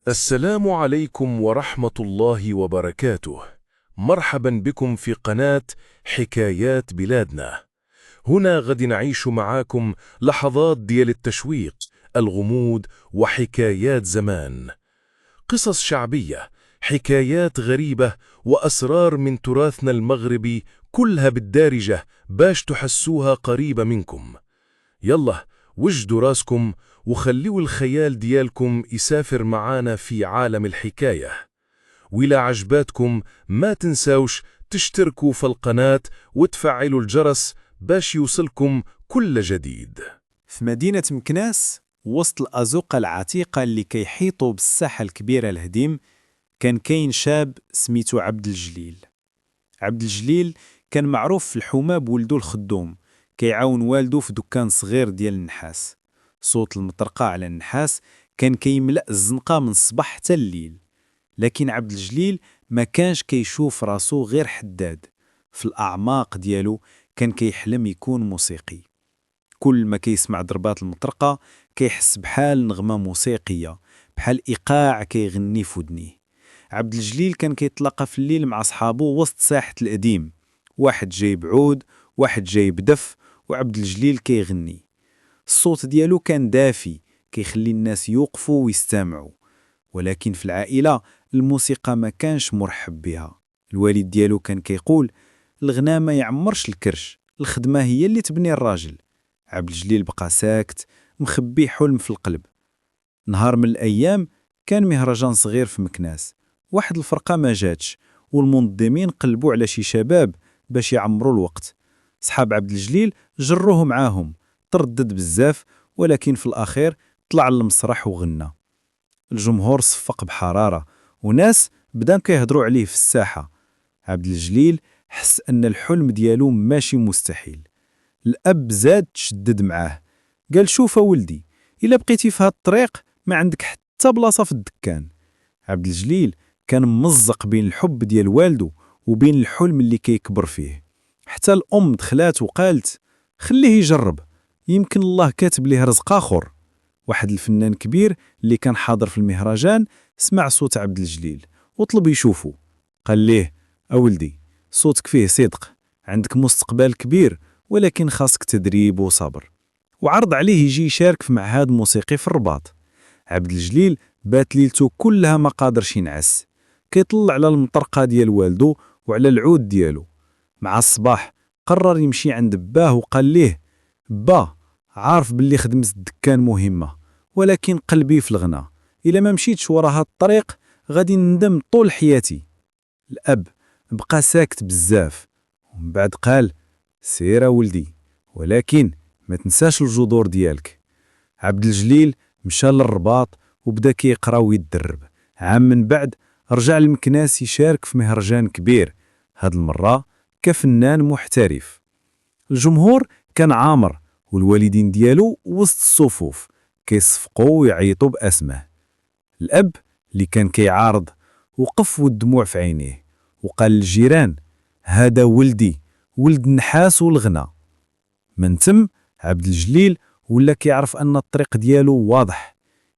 السلام عليكم ورحمة الله وبركاته. مرحبا بكم في قناة حكايات بلادنا. هنا غد نعيش معاكم لحظات ديال التشويق، الغموض وحكايات زمان. قصص شعبية، حكايات غريبة وأسرار من تراثنا المغربي، كلها بالدارجة باش تحسوها قريبة منكم. يلا وجدوا راسكم وخليوا الخيال ديالكم يسافر معانا في عالم الحكاية. وإلى عجباتكم ما تنساوش تشتركوا في القناة وتفعلوا الجرس باش يوصلكم كل جديد. في مدينة مكناس وسط الأزقة العتيقة اللي كيحيطوا بالساحة الكبيرة الهديم، كان كاين شاب سميتو عبد الجليل. عبد الجليل كان معروف في الحومة بولدو الخدوم، كيعاون والدو في دكان صغير ديال النحاس. صوت المطرقة على النحاس كان كيملأ الزنقة من الصباح حتى الليل. لكن عبد الجليل ما كانش كيشوف راسو غير حداد، في الأعماق ديالو كان كيحلم يكون موسيقي. كل ما كيسمع ضربات المطرقة كيحس بحال نغمة موسيقية، بحال إيقاع كيغني في ودنيه. عبد الجليل كان كيتلاقى في الليل مع صحابو وسط ساحة القديم، واحد جايب عود، واحد جايب دف، وعبد الجليل كيغني. الصوت ديالو كان دافي، كيخلي الناس يوقفوا ويستمعوا. ولكن في العائلة الموسيقى ما كانش مرحب بها. الوالد ديالو كان كيقول الغنى ما يعمرش الكرش، الخدمة هي اللي تبني الراجل. عبد الجليل بقى ساكت، مخبي حلم في القلب. نهار من الأيام كان مهرجان صغير في مكناس، واحد الفرقة ما جاتش، والمنظمين قلبوا على شي شباب باش يعمروا الوقت. صحاب عبد الجليل جروه معاهم، تردد بزاف، ولكن في الأخير طلع للمسرح وغنى. الجمهور صفق بحرارة، وناس بداو كيهضروا عليه في الساحة. عبد الجليل حس أن الحلم ديالو ماشي مستحيل. الأب زاد تشدد معاه، قال شوف ولدي، إلا بقيتي في هاد الطريق ما عندك حتى بلاصة في الدكان. عبد الجليل كان ممزق بين الحب ديال والده وبين الحلم اللي كيكبر فيه. حتى الأم دخلات وقالت خليه يجرب، يمكن الله كاتب ليه رزق آخر. واحد الفنان كبير اللي كان حاضر في المهرجان سمع صوت عبد الجليل وطلب يشوفه. قال ليه أولدي، صوتك فيه صدق، عندك مستقبل كبير، ولكن خاصك تدريب وصبر. وعرض عليه يجي يشارك في معهد موسيقي في الرباط. عبد الجليل بات ليلته كلها ما قادرش ينعس، كيطلع على المطرقة ديال والدو وعلى العود ديالو. مع الصباح قرر يمشي عند باه وقال ليه با، عارف باللي خدمة الدكان مهمة، ولكن قلبي في الغنى، إلا ما مشيتش ورا هاد الطريق غادي نندم طول حياتي. الأب بقى ساكت بزاف، ومن بعد قال سير ولدي، ولكن ما تنساش الجذور ديالك. عبد الجليل مشى للرباط وبدا كيقرا ويتدرب. عام من بعد رجع لمكناس يشارك في مهرجان كبير، هاد المرة كفنان محترف. الجمهور كان عامر، والوالدين ديالو وسط الصفوف كيصفقوا ويعيطوا باسمه. الأب اللي كان كيعارض وقف والدموع في عينيه، وقال للجيران هذا ولدي، ولد النحاس والغنى. من تم عبد الجليل ولا كيعرف أن الطريق ديالو واضح،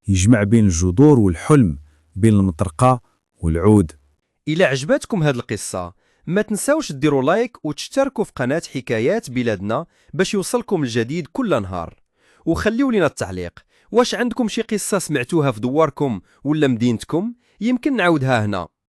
يجمع بين الجذور والحلم، بين المطرقة والعود. إلا عجبتكم هاد القصة ما تنساوش ديروا لايك وتشتركوا في قناة حكايات بلادنا باش يوصلكم الجديد كل نهار. وخليوا لنا التعليق، واش عندكم شي قصة سمعتوها في دواركم ولا مدينتكم؟ يمكن نعاودها هنا.